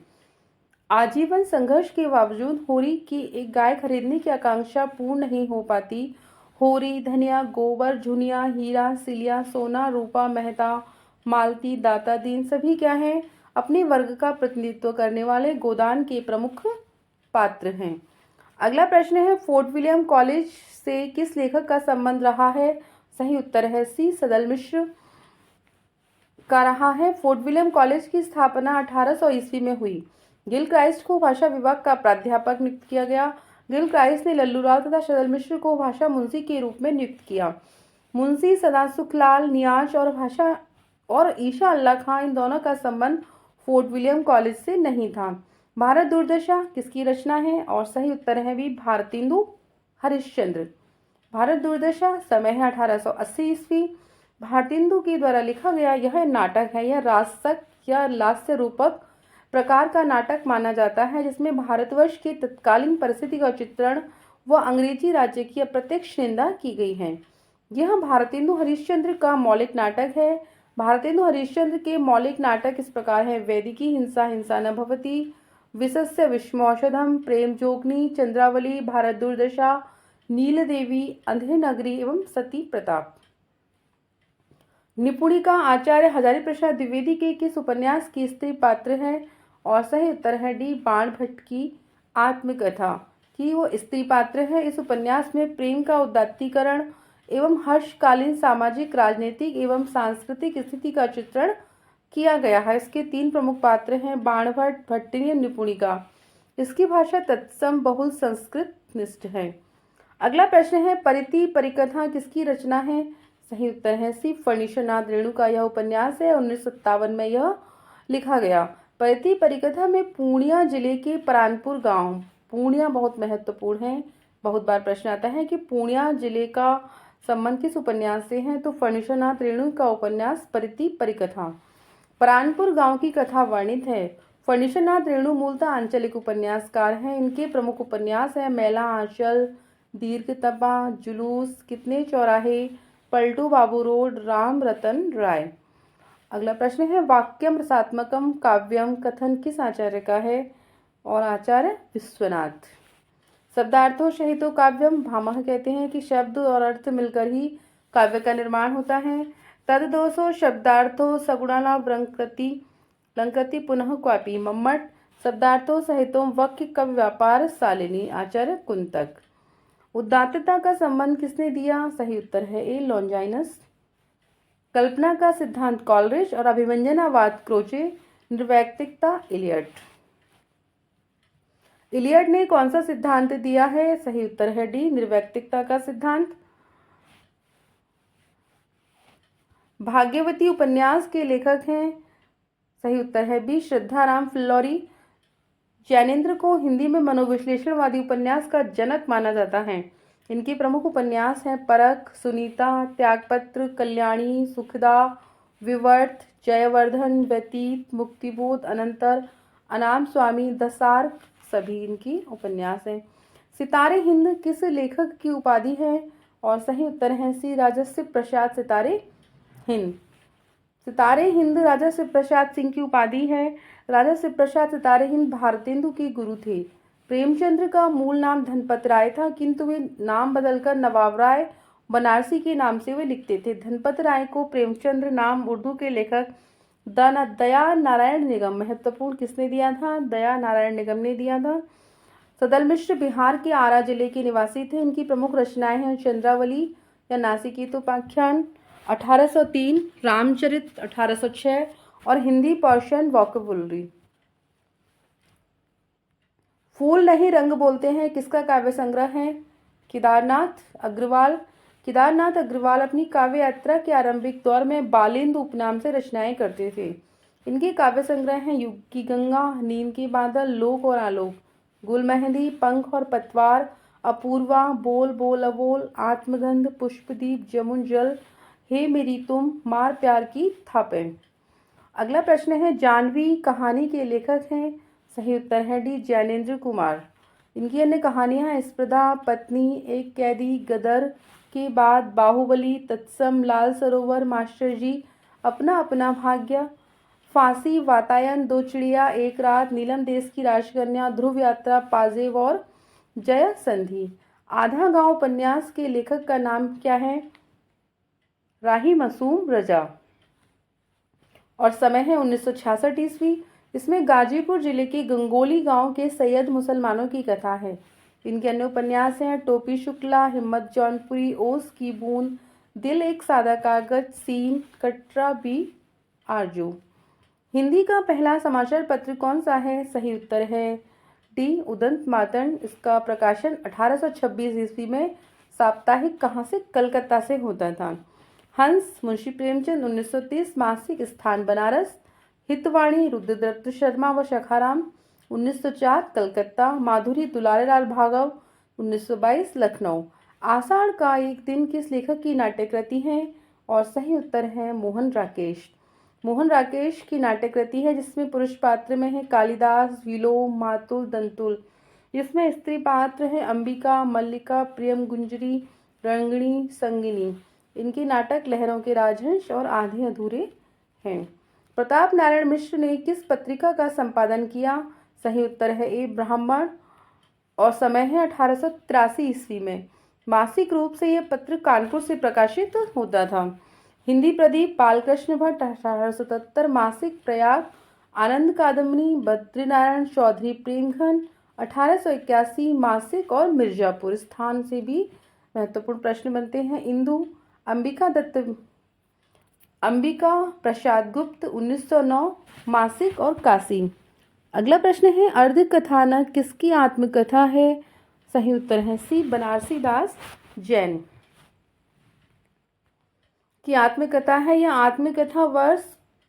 आजीवन संघर्ष के बावजूद होरी की एक गाय खरीदने की आकांक्षा पूर्ण नहीं हो पाती। होरी, धनिया, गोबर, झुनिया, हीरा, सिलिया, सोना, रूपा, मेहता, मालती, दाता, दीन सभी क्या हैं? अपने वर्ग का प्रतिनिधित्व करने वाले गोदान के प्रमुख पात्र हैं। अगला प्रश्न है, फोर्ट विलियम कॉलेज से किस लेखक का संबंध रहा है? सही उत्तर है सी सदल मिश्र का रहा है। फोर्ट विलियम कॉलेज की स्थापना 1800 ईस्वी में हुई। गिल क्राइस्ट को भाषा विभाग का प्राध्यापक नियुक्त किया गया। गिल क्राइस्ट ने लल्लू राव तथा सदल मिश्र को भाषा मुंशी के रूप में नियुक्त किया। मुंशी सदासुखलाल नियाज और ईशा अल्लाह खां, इन दोनों का संबंध फोर्ट विलियम कॉलेज से नहीं था। भारत दुर्दशा किसकी रचना है? और सही उत्तर है भी भारतेंदु हरिश्चंद्र। भारत दुर्दशा समय है 1880 ईस्वी। भारतेंदु के द्वारा लिखा गया यह नाटक है। यह राजसक या लास्य रूपक प्रकार का नाटक माना जाता है, जिसमें भारतवर्ष की तत्कालीन परिस्थिति का चित्रण व अंग्रेजी राज्य की अप्रत्यक्ष निंदा की गई है। यह भारतेंदु हरिश्चंद्र का मौलिक नाटक है। भारतेंदु हरिश्चंद्र के मौलिक नाटक इस प्रकार है: वैदिकी हिंसा, हिंसा न भवति, विशस्य विषमौषधम, प्रेम जोगनी, चंद्रावली, भारत दुर्दशा, नील देवी, अंधे नगरी एवं सती प्रताप। निपुणिका आचार्य हजारी प्रसाद द्विवेदी के किस उपन्यास की स्त्री पात्र है? और सही उत्तर है डी बाण भट्ट की आत्मकथा की वो स्त्री पात्र है। इस उपन्यास में प्रेम का उदात्तीकरण एवं हर्षकालीन सामाजिक, राजनीतिक एवं सांस्कृतिक स्थिति का चित्रण किया गया है। इसके 3 प्रमुख पात्र हैं, बाणभट्ट, भट्टिनी, निपुणिका। इसकी भाषा तत्सम बहुल संस्कृत निष्ठ है। अगला प्रश्न है, परिति परिकथा किसकी रचना है? सही उत्तर है सी फणीश्वरनाथ रेणु का यह उपन्यास है। 1957 में यह लिखा गया। परिति परिकथा में पूर्णिया जिले के परानपुर गांव, पूर्णिया बहुत महत्वपूर्ण है, बहुत बार प्रश्न आता है कि पूर्णिया जिले का संबंध किस उपन्यास से है, तो फणीश्वरनाथ रेणु का उपन्यास परिति परिकथा। परानपुर गांव की कथा वर्णित है। फणीश्वरनाथ रेणु मूलतः आंचलिक उपन्यासकार हैं। इनके प्रमुख उपन्यास हैं मेला आंचल, दीर्घ तपा, जुलूस, कितने चौराहे, पलटू बाबू रोड, राम रतन राय। अगला प्रश्न है, वाक्यम रसात्मकम काव्यम कथन किस आचार्य का है? और आचार्य विश्वनाथ। शब्दार्थों सहितो काव्यम, भामह कहते हैं कि शब्द और अर्थ मिलकर ही काव्य का निर्माण होता है। तद दोषो शब्दार्थो सगुणालाभ लंकृति पुनः क्वापी, मम्मट। शब्दार्थों सहितो वाक्य कवि व्यापार शालिनी, आचार्य कुंतक। उदात्तता का संबंध किसने दिया? सही उत्तर है ए लॉन्जाइनस। कल्पना का सिद्धांत कॉलरिज और अभिव्यंजनावाद क्रोचे, निर्वैयक्तिकता इलियट। इलियट ने कौन सा सिद्धांत दिया है? सही उत्तर है डी निर्वैयक्तिकता का सिद्धांत। भाग्यवती उपन्यास के लेखक हैं? सही उत्तर है बी श्रद्धाराम फिल्लौरी। जैनेन्द्र को हिंदी में मनोविश्लेषणवादी उपन्यास का जनक माना जाता है। इनके प्रमुख उपन्यास हैं परख, सुनीता, त्यागपत्र, कल्याणी, सुखदा, विवर्त, जयवर्धन, व्यतीत, मुक्तिबोध, अनंतर, अनाम स्वामी, दसार्क सभी इनकी उपन्यास हैं। सितारे हिंद किस लेखक की उपाधि है? और सही उत्तर है सी राजस्य प्रसाद सितारे हिंद। सितारे हिंद राजस्य प्रसाद सिंह की उपाधि है। राजस्य प्रसाद सितारे हिंद भारतेंदु के गुरु थे। प्रेमचंद्र का मूल नाम धनपत राय था, किंतु वे नाम बदलकर नवाब राय बनारसी के नाम से वे लिखते थे। धनपत राय को प्रेमचंद्र नाम उर्दू के लेखक दया नारायण निगम, महत्वपूर्ण किसने दिया था? दया नारायण निगम ने दिया था। सदल मिश्र बिहार के आरा जिले के निवासी थे। इनकी प्रमुख रचनाएं हैं चंद्रावली या नासिकेतोपाख्यान 1803, रामचरित 1806 और हिंदी पर्शियन वोकैबुलरी। फूल नहीं रंग बोलते हैं किसका काव्य संग्रह है? केदारनाथ अग्रवाल। केदारनाथ अग्रवाल अपनी काव्य यात्रा के आरंभिक दौर में बालेंदु उपनाम से रचनाएं करते थे। इनके काव्य संग्रह हैं युग की गंगा, नींद के बादल, लोक और आलोक, गुल मेहंदी, पंख और पतवार, अपूर्वा, बोल बोल अबोल, आत्मगंध, पुष्पदीप, जमुन जल, हे मेरी तुम, मार प्यार की थापें। अगला प्रश्न है, जानवी कहानी के लेखक हैं? सही उत्तर है डी, ज्ञानेंद्र कुमार। इनकी अन्य कहानियां हैं स्पर्धा, पत्नी, एक कैदी, गदर के बाद, बाहुबली, तत्सम, लाल सरोवर, मास्टर जी, अपना अपना भाग्य, फांसी, वातायन, दो चिड़िया एक रात, नीलम देश की राजकन्या, ध्रुव यात्रा, पाजेब और जय संधि। आधा गांव उपन्यास के लेखक का नाम क्या है? राही मासूम रजा। और समय है 1966 ईस्वी। इसमें गाजीपुर जिले के गंगोली गांव के सैयद मुसलमानों की कथा है। इनके अन्य उपन्यास हैं टोपी शुक्ला, हिम्मत जौनपुरी, ओस की बूंद, दिल एक सादा कागज, सीन, कटरा बी आरजू। हिंदी का पहला समाचार पत्र कौन सा है? सही उत्तर है डी, उदंत मातंड। इसका प्रकाशन 1826 ईस्वी में साप्ताहिक कहाँ से? कलकत्ता से होता था। हंस, मुंशी प्रेमचंद 1930, मासिक स्थान बनारस। हितवाणी, रुद्रदत्त शर्मा व शखाराम 1904, कलकत्ता। माधुरी, दुलारे लाल भार्गव 1922, लखनऊ। आषाढ़ का एक दिन किस लेखक की नाट्य कृति है? और सही उत्तर है मोहन राकेश। मोहन राकेश की नाट्य कृति है जिसमें पुरुष पात्र में है कालिदास, विलोम, मातुल, दंतुल। जिसमें स्त्री पात्र है अंबिका, मल्लिका, प्रियम गुंजरी, रंगिणी, संगिनी। इनके नाटक लहरों के राजहंस और आधे अधूरे हैं। प्रताप नारायण मिश्र ने किस पत्रिका का संपादन किया? सही उत्तर है ए, ब्राह्मण। और समय है 1883 ईस्वी में। मासिक रूप से यह पत्र कानपुर से प्रकाशित होता था। हिंदी प्रदीप, बालकृष्ण भट्ट 1877, मासिक प्रयाग, आनंद कादम्बनी, बद्रीनारायण चौधरी, प्रेमघन 1881, मासिक, और मिर्जापुर। स्थान से भी महत्वपूर्ण प्रश्न बनते हैं। इंदु, अंबिका प्रसाद गुप्त 1909, मासिक, और काशी। अगला प्रश्न है, अर्ध कथानक किसकी आत्मकथा है? सही उत्तर है सी, बनारसी दास जैन की आत्मकथा है। यह आत्मकथा वर्ष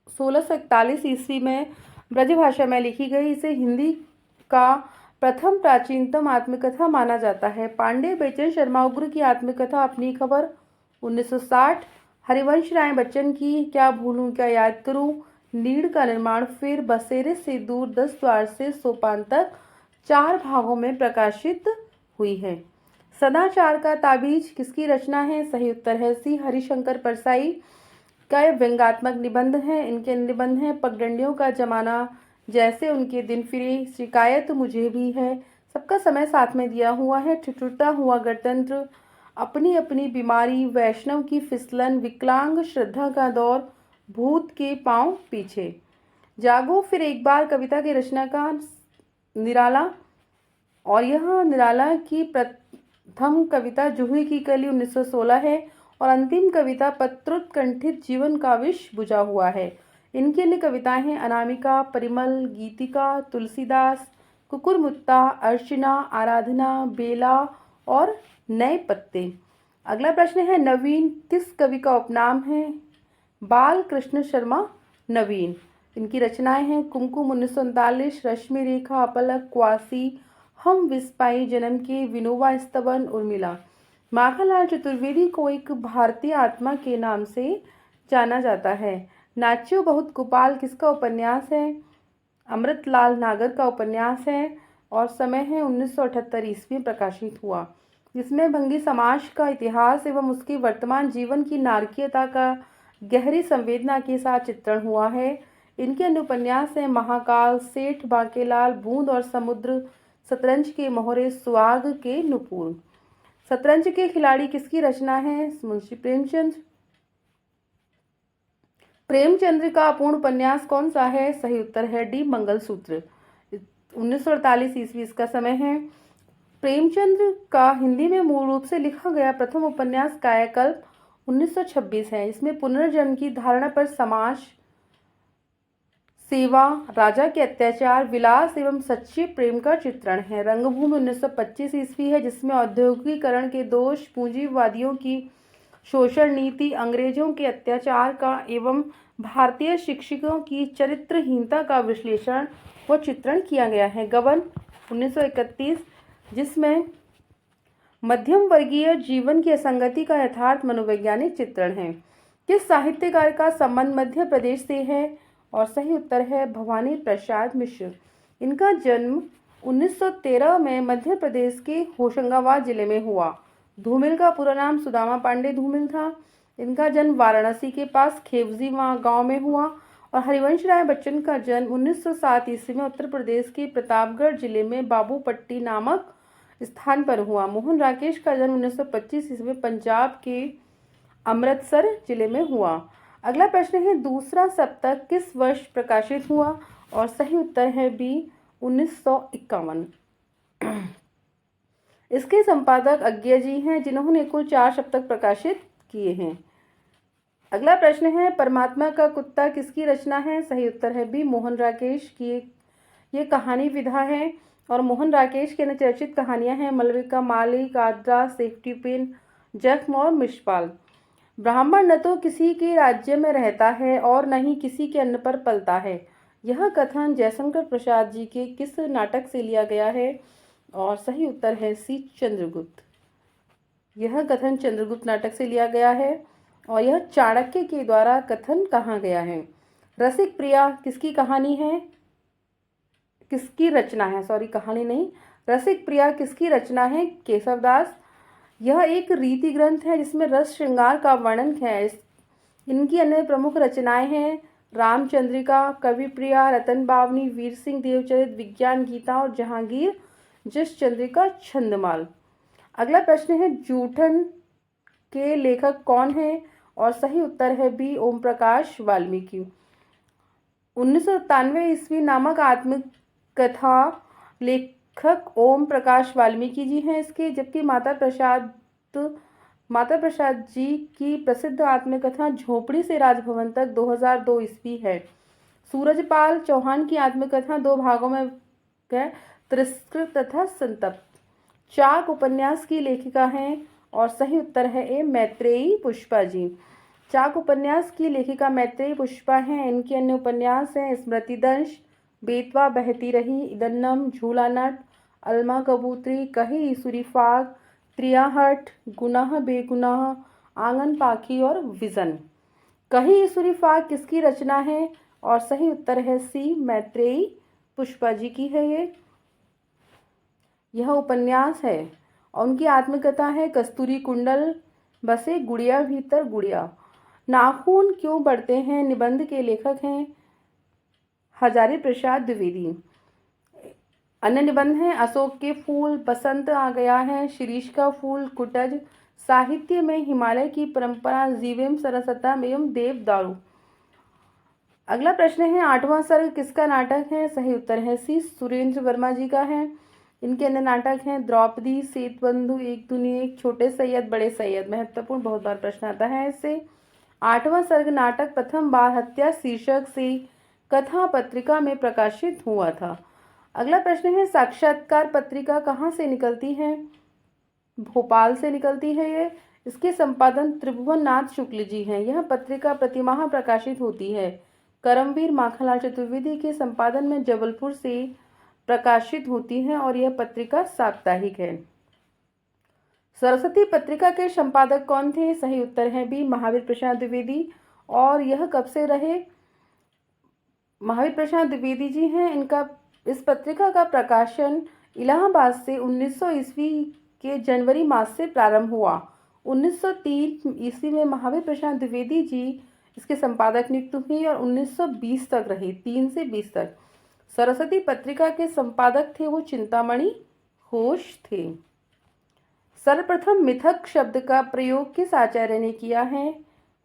1641 ईस्वी में ब्रजभाषा में लिखी गई। इसे हिंदी का प्रथम प्राचीनतम आत्मकथा माना जाता है। पांडे बेचन शर्मा उग्र की आत्मकथा अपनी खबर 1960। हरिवंश राय बच्चन की क्या भूलूं क्या याद करूं, नीड़ का निर्माण, फिर, बसेरे से दूर, 10 द्वार से सोपान तक 4 भागों में प्रकाशित हुई है। सदाचार का ताबीज किसकी रचना है? सही उत्तर है सी, हरिशंकर परसाई का यह व्यंग्यात्मक निबंध है। इनके निबंध हैं पगडंडियों का जमाना, जैसे उनके दिन फिरे, शिकायत मुझे भी है, सबका समय साथ में दिया हुआ है, ठिठुरता हुआ गणतंत्र, अपनी अपनी बीमारी, वैष्णव की फिसलन, विकलांग श्रद्धा का दौर, भूत के पांव पीछे। जागो फिर एक बार कविता की रचना का निराला, और यह निराला की प्रथम कविता जूही की कली 1916 है, और अंतिम कविता पत्रोत्कंठित जीवन का विष बुझा हुआ है। इनकी अन्य कविताएं हैं अनामिका, परिमल, गीतिका, तुलसीदास, कुकुरमुत्ता, अर्चना, आराधना, बेला और नए पत्ते। अगला प्रश्न है, नवीन किस कवि का उपनाम है? बाल कृष्ण शर्मा नवीन। इनकी रचनाएं हैं कुमकुम 1939, रश्मि रेखा, अपलक, क्वासी, हम विस्पाई, जन्म के, विनोबा स्तवन, उर्मिला। माखनलाल चतुर्वेदी को एक भारतीय आत्मा के नाम से जाना जाता है। नाच्यो बहुत गोपाल किसका उपन्यास है? अमृतलाल नागर का उपन्यास है, और समय है 1978 ईस्वी में प्रकाशित हुआ। जिसमें भंगी समाज का इतिहास एवं उसके वर्तमान जीवन की नारकीयता का गहरी संवेदना के साथ चित्रण हुआ है। इनके अन्य उपन्यास हैं महाकाल, सेठ बांकेलाल, बूंद और समुद्र, शतरंज के मोहरे, सुहाग के नुपुर। शतरंज के खिलाड़ी किसकी रचना है? मुंशी प्रेमचंद। प्रेमचंद्र का पूर्ण उपन्यास कौन सा है? सही उत्तर है डी, मंगलसूत्र। 1948 ईस्वी इसका समय है। प्रेमचंद्र का हिंदी में मूल रूप से लिखा गया प्रथम उपन्यास कायाकल्प 1926 है। इसमें पुनर्जन्म की धारणा पर समाज सेवा, राजा के अत्याचार, विलास एवं सच्चे प्रेम का चित्रण है। रंगभूमि 1925 ईस्वी है, जिसमें औद्योगिकरण के दोष, पूंजीवादियों की शोषण नीति, अंग्रेजों के अत्याचार का एवं भारतीय शिक्षकों की चरित्रहीनता का विश्लेषण व चित्रण किया गया है। गबन 1931, जिसमें मध्यम वर्गीय जीवन की असंगति का यथार्थ मनोवैज्ञानिक चित्रण है। किस साहित्यकार का संबंध मध्य प्रदेश से है? और सही उत्तर है भवानी प्रसाद मिश्र। इनका जन्म 1913 में मध्य प्रदेश के होशंगाबाद जिले में हुआ। धूमिल का पूरा नाम सुदामा पांडे धूमिल था। इनका जन्म वाराणसी के पास खेवजी गांव में हुआ। और हरिवंश राय बच्चन का जन्म 1907 ईस्वी में उत्तर प्रदेश के प्रतापगढ़ जिले में बाबूपट्टी नामक स्थान पर हुआ। मोहन राकेश का जन्म 1925 ईस्वी में पंजाब के अमृतसर जिले में हुआ। अगला प्रश्न है, दूसरा सप्तक किस वर्ष प्रकाशित हुआ? और सही उत्तर है बी 1951। इसके संपादक अज्ञे जी हैं, जिन्होंने कुल 4 सप्तक प्रकाशित किए हैं। अगला प्रश्न है, परमात्मा का कुत्ता किसकी रचना है? सही उत्तर है बी मोहन राकेश की ये कहानी विधा है। और मोहन राकेश की अन्य चर्चित कहानियां हैं मलविका मालिक, आद्रा, सेफ्टी पिन, जख्म और मिशपाल। ब्राह्मण न तो किसी के राज्य में रहता है और न ही किसी के अन्न पर पलता है। यह कथन जयशंकर प्रसाद जी के किस नाटक से लिया गया है? और सही उत्तर है सी चंद्रगुप्त। यह कथन चंद्रगुप्त नाटक से लिया गया है और यह चाणक्य के द्वारा कथन कहा गया है। रसिक प्रिया किसकी कहानी है? किसकी रचना है? सॉरी, कहानी नहीं, रसिक प्रिया किसकी रचना है? केशवदास। यह एक रीति ग्रंथ है जिसमें रस श्रृंगार का वर्णन है। इनकी अन्य प्रमुख रचनाएं हैं रामचंद्रिका, कवि प्रिया, रतन बावनी, वीर सिंह देवचरित, विज्ञान गीता और जहांगीर जस चंद्रिका छंदमाल। अगला प्रश्न है, जूठन के लेखक कौन है? और सही उत्तर है बी ओम प्रकाश वाल्मीकि। 1997 ईस्वी नामक आत्मकथा लेखक ओम प्रकाश वाल्मीकि जी हैं इसके, जबकि माता प्रसाद जी की प्रसिद्ध आत्मकथा झोपड़ी से राजभवन तक 2002 ईस्वी है। सूरजपाल चौहान की आत्मकथा 2 भागों में है, तिरस्कृत तथा संतप्त। चाक उपन्यास की लेखिका हैं और सही उत्तर है ए मैत्रेयी पुष्पा जी। चाक उपन्यास की लेखिका मैत्रेयी पुष्पा हैं। इनके अन्य उपन्यास हैं स्मृतिदंश, बेतवा बहती रही, इदन्नम, झूला नट, अलमा कबूतरी, कही ईसुरी फाग, त्रियाहट, गुनाह बेगुनाह, आंगन पाखी और विजन। कही ईसुरी फाग किसकी रचना है? और सही उत्तर है सी मैत्रेयी पुष्पा जी की है। यह उपन्यास है और उनकी आत्मकथा है कस्तूरी कुंडल बसे गुड़िया भीतर गुड़िया। नाखून क्यों बढ़ते हैं निबंध के लेखक हैं हजारी प्रसाद द्विवेदी। अन्य निबंध हैं अशोक के फूल, बसंत आ गया है, शिरीष का फूल, कुटज, साहित्य में हिमालय की परंपरा, जीवेम सरसतम एवं देवदारू। अगला प्रश्न है, 8वां सर्ग किसका नाटक है? सही उत्तर है सी सुरेंद्र वर्मा जी का है। इनके अन्य नाटक हैं द्रौपदी, सेतबंधु, एक दुनिया एक, छोटे सैयद, बड़े सैयद। महत्वपूर्ण, बहुत बार प्रश्न आता है इससे। 8वां सर्ग नाटक प्रथम बार हत्या शीर्षक से कथा पत्रिका में प्रकाशित हुआ था। अगला प्रश्न है, साक्षात्कार पत्रिका कहाँ से निकलती है? भोपाल से निकलती है ये। इसके संपादन त्रिभुवन नाथ शुक्ल जी हैं। यह पत्रिका प्रतिमाह प्रकाशित होती है। करमवीर माखनलाल चतुर्वेदी के संपादन में जबलपुर से प्रकाशित होती है और यह पत्रिका साप्ताहिक है। सरस्वती पत्रिका के संपादक कौन थे? सही उत्तर है बी महावीर प्रसाद द्विवेदी। और यह कब से रहे? महावीर प्रसाद द्विवेदी जी हैं। इस पत्रिका का प्रकाशन इलाहाबाद से 1900 ईस्वी के जनवरी मास से प्रारंभ हुआ। 1903 ईस्वी में महावीर प्रसाद द्विवेदी जी इसके संपादक नियुक्त हुए और 1920 तक रहे, 3 से 20 तक। सरस्वती पत्रिका के संपादक थे वो चिंतामणि घोष थे। सर्वप्रथम मिथक शब्द का प्रयोग किस आचार्य ने किया है?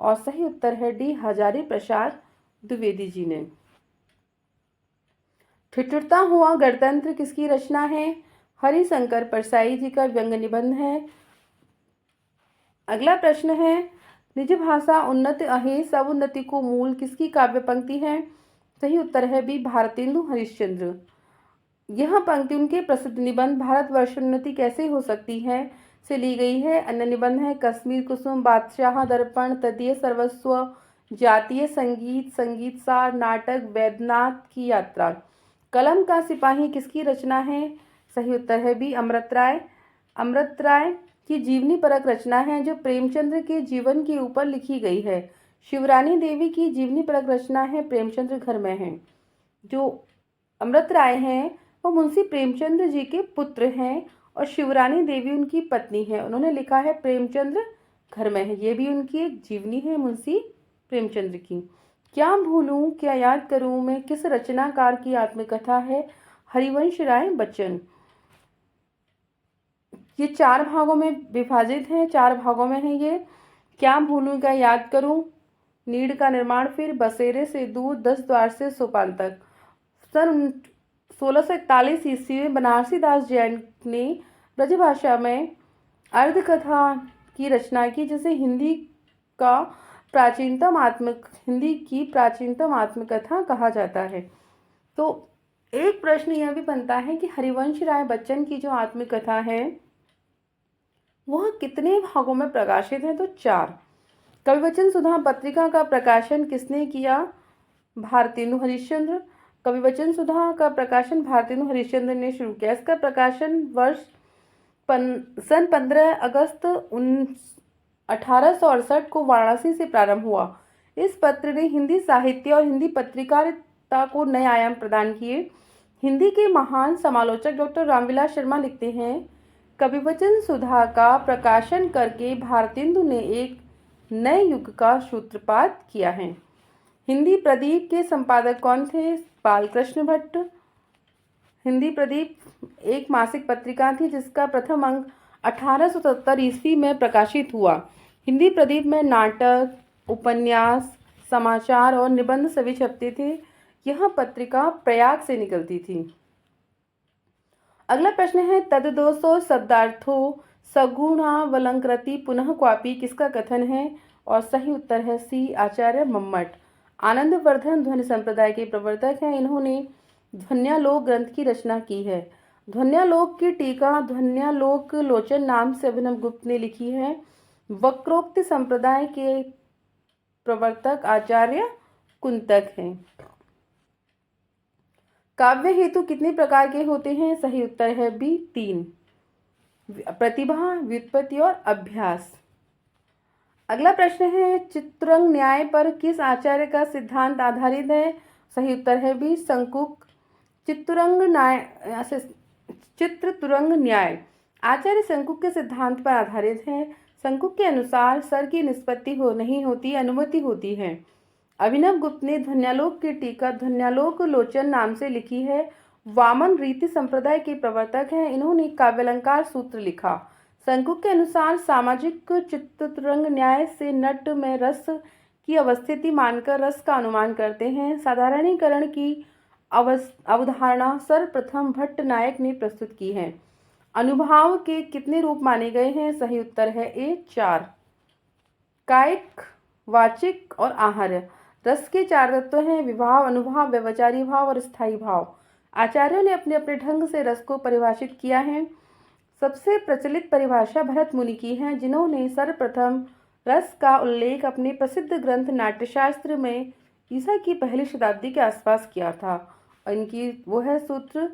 और सही उत्तर है डी हजारी प्रसाद द्विवेदी जी ने। ठिठुरता हुआ गणतंत्र किसकी रचना है? हरिशंकर परसाई जी का व्यंग्य निबंध है। अगला प्रश्न है, निज भाषा उन्नति अहे सब उन्नति को मूल किसकी काव्य पंक्ति है? सही उत्तर है बी भारतेंदु हरिश्चंद्र। यह पंक्ति उनके प्रसिद्ध निबंध भारतवर्षोन्नति कैसे हो सकती है से ली गई है। अन्य निबंध है कश्मीर कुसुम, बादशाह दर्पण, तदीय सर्वस्व, जातीय संगीत, संगीत सार, नाटक, वैद्यनाथ की यात्रा। कलम का सिपाही किसकी रचना है? सही उत्तर है बी अमृत राय। अमृत राय की जीवनी परक रचना है जो प्रेमचंद्र के जीवन के ऊपर लिखी गई है। शिवरानी देवी की जीवनी परक रचना है प्रेमचंद्र घर में है। जो अमृत राय हैं वो मुंशी प्रेमचंद्र जी के पुत्र हैं और शिवरानी देवी उनकी पत्नी है। उन्होंने लिखा है प्रेमचंद्र घर में है। ये भी उनकी एक जीवनी है मुंशी प्रेमचंद्र की। क्या भूलूं क्या याद करूं मैं किस रचनाकार की आत्मकथा है हरिवंश राय बच्चन। ये 4 भागों में विभाजित है, 4 भागों में है ये। क्या भूलूं क्या याद करूं, नीड़ का निर्माण, फिर बसेरे से दूर, 10 द्वार से सोपान तक। सन 1641 ईस्वी में बनारसी दास जैन ने ब्रजभाषा में अर्धकथा की रचना की, जिसे हिंदी की प्राचीनतम आत्मकथा कहा जाता है। तो एक प्रश्न यह भी बनता है कि हरिवंश राय बच्चन की जो आत्मकथा है वह कितने भागों में प्रकाशित है, तो 4। कविवचन सुधा पत्रिका का प्रकाशन किसने किया, भारतेंदु हरिश्चंद्र। कविवचन सुधा का प्रकाशन भारतेंदु हरिश्चंद्र ने शुरू किया। इसका प्रकाशन सन 15 अगस्त 1868 को वाराणसी से प्रारंभ हुआ। इस पत्र ने हिंदी साहित्य और हिंदी पत्रकारिता को नए आयाम प्रदान किए। हिंदी के महान समालोचक डॉक्टर रामविलास शर्मा लिखते हैं, कविवचन सुधा का प्रकाशन करके भारतेंदु ने एक नए युग का सूत्रपात किया है। हिंदी प्रदीप के संपादक कौन थे, बालकृष्ण भट्ट। हिंदी प्रदीप एक मासिक पत्रिका थी जिसका प्रथम अंक 1877 ईस्वी में प्रकाशित हुआ। हिंदी प्रदीप में नाटक, उपन्यास, समाचार और निबंध सभी छपते थे। यह पत्रिका प्रयाग से निकलती थी। अगला प्रश्न है, तद्दोषो शब्दार्थो सगुणावलंकृति पुनः क्वापि किसका कथन है, और सही उत्तर है सी, आचार्य मम्मट। आनंदवर्धन ध्वनि संप्रदाय के प्रवर्तक हैं। इन्होंने ध्वन्यालोक ग्रंथ की रचना की है। ध्वन्यालोक की टीका ध्वन्यालोक लोचन नाम से अभिनव गुप्त ने लिखी है। वक्रोक्ति संप्रदाय के प्रवर्तक आचार्य कुंतक हैं। काव्य हेतु कितने प्रकार के होते हैं, सही उत्तर है बी, 3, प्रतिभा, व्युत्पत्ति और अभ्यास। अगला प्रश्न है, चित्रंग न्याय पर किस आचार्य का सिद्धांत आधारित है, सही उत्तर है बी, शंकुक। चित्रतुरंग न्याय आचार्य शंकुक के सिद्धांत पर आधारित है। शंकुक के अनुसार सर की निष्पत्ति नहीं होती, अनुमति होती है। अभिनव गुप्त ने ध्वन्यालोक की टीका ध्वन्यालोक लोचन नाम से लिखी है। वामन रीति संप्रदाय के प्रवर्तक हैं। इन्होंने काव्यालंकार सूत्र लिखा। शंकुक के अनुसार सामाजिक चित्रतुरंग न्याय से नट में रस की अवस्थिति मानकर रस का अनुमान करते हैं। साधारणीकरण की अवधारणा सर्वप्रथम भट्ट नायक ने प्रस्तुत की है। अनुभाव के कितने रूप माने गए हैं, सही उत्तर है ए, 4, कायिक, वाचिक और आहार्य। रस के 4 तत्व हैं, विभाव, अनुभाव, व्यवचारी भाव और स्थायी भाव। आचार्यों ने अपने अपने ढंग से रस को परिभाषित किया है। सबसे प्रचलित परिभाषा भरत मुनि की है, जिन्होंने सर्वप्रथम रस का उल्लेख अपने प्रसिद्ध ग्रंथ नाट्यशास्त्र में ईसा की पहली शताब्दी के आसपास किया था। इनकी वो है सूत्र,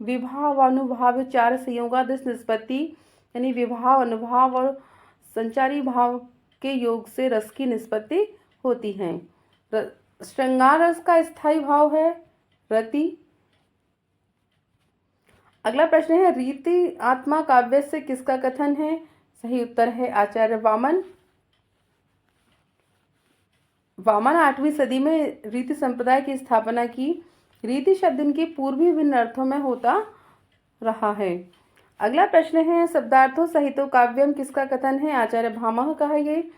विभावानुभाव 4 संयोगादिश निष्पत्ति, यानी विभाव, अनुभाव और संचारी भाव के योग से रस की निष्पत्ति होती है। श्रृंगार रस का स्थायी भाव है रति। अगला प्रश्न है, रीति आत्मा काव्य से किसका कथन है, सही उत्तर है आचार्य वामन। वामन 8वीं सदी में रीति संप्रदाय की स्थापना की। रीति शब्द इनके पूर्वी विभिन्न अर्थों में होता रहा है। अगला प्रश्न है, शब्दार्थों सहितो काव्यम किसका कथन है, आचार्य भामह का है ये।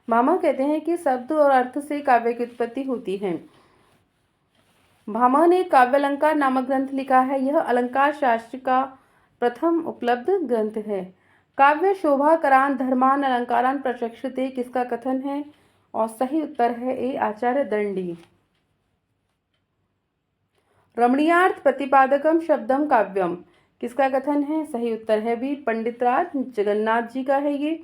भामह कहते हैं कि शब्द और अर्थ से काव्य की उत्पत्ति होती है। भामह ने काव्यालंकार नामक ग्रंथ लिखा है। यह अलंकार शास्त्र का प्रथम उपलब्ध ग्रंथ है। काव्य शोभा करान धर्मान अलंकारान प्रचक्षते किसका कथन है, और सही उत्तर है ए, आचार्य दंडी। रमणीयार्थ प्रतिपादकम शब्दम काव्यम किसका कथन है, सही उत्तर है बी, पंडितराज जगन्नाथ जी का है ये।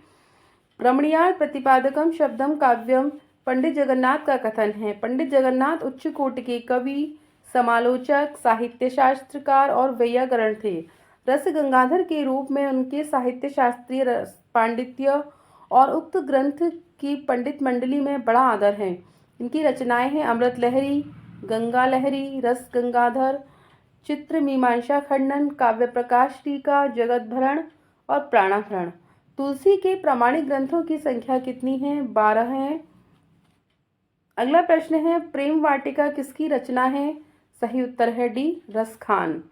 रमणीयार्थ प्रतिपादकम शब्दम काव्यम पंडित जगन्नाथ का कथन है। पंडित जगन्नाथ उच्च कोटि के कवि, समालोचक, साहित्य शास्त्रकार और वैयाकरण थे। रस गंगाधर के रूप में उनके साहित्य शास्त्रीय पांडित्य और उक्त ग्रंथ की पंडित मंडली में बड़ा आदर है। इनकी रचनाएं हैं अमृत लहरी, गंगा लहरी, रस गंगाधर, चित्र मीमांसा खंडन, काव्य प्रकाश टीका, जगत भरण और प्राणाभरण। तुलसी के प्रामाणिक ग्रंथों की संख्या कितनी है? 12 है। अगला प्रश्न है, प्रेम वाटिका किसकी रचना है? सही उत्तर है डी, रसखान।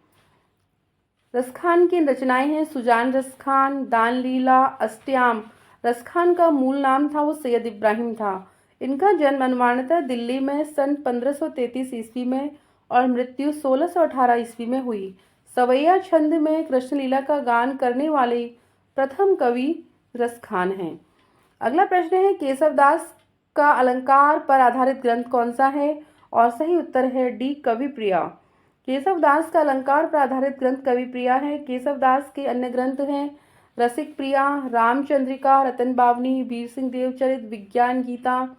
रसखान की रचनाएं हैं सुजान रसखान, दान लीला, अष्टयाम। रसखान का मूल नाम था वो सैयद इब्राहिम था। इनका जन्म अनुमानतः दिल्ली में सन 1533 ईस्वी में और मृत्यु 1618 ईस्वी में हुई। सवैया छंद में कृष्णलीला का गान करने वाले प्रथम कवि रसखान हैं। अगला प्रश्न है, केशवदास का अलंकार पर आधारित ग्रंथ कौन सा है? और सही उत्तर है डी, कविप्रिया। केशवदास का अलंकार पर आधारित ग्रंथ कविप्रिया है। केशवदास के अन्य ग्रंथ हैं रसिक प्रिया, रामचंद्रिका, रतन बावनी, वीर सिंह देवचरित, विज्ञान गीता,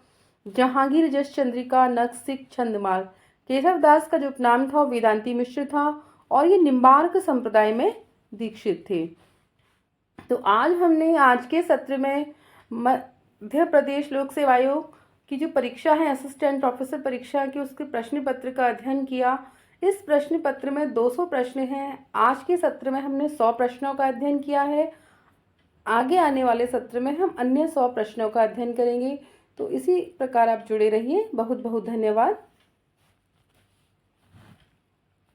जहांगीर जस चंद्रिका, नखशिख, छंदमाल। केशवदास का जो उपनाम था वो वेदांती मिश्र था और ये निम्बार्क संप्रदाय में दीक्षित थे। तो आज हमने आज के सत्र में मध्य प्रदेश लोक सेवा आयोग की जो परीक्षा है असिस्टेंट प्रोफेसर परीक्षा की, उसके प्रश्न पत्र का अध्ययन किया। इस प्रश्न पत्र में 200 प्रश्न हैं। आज के सत्र में हमने 100 प्रश्नों का अध्ययन किया है। आगे आने वाले सत्र में हम अन्य 100 प्रश्नों का अध्ययन करेंगे। तो इसी प्रकार आप जुड़े रहिए। बहुत बहुत धन्यवाद।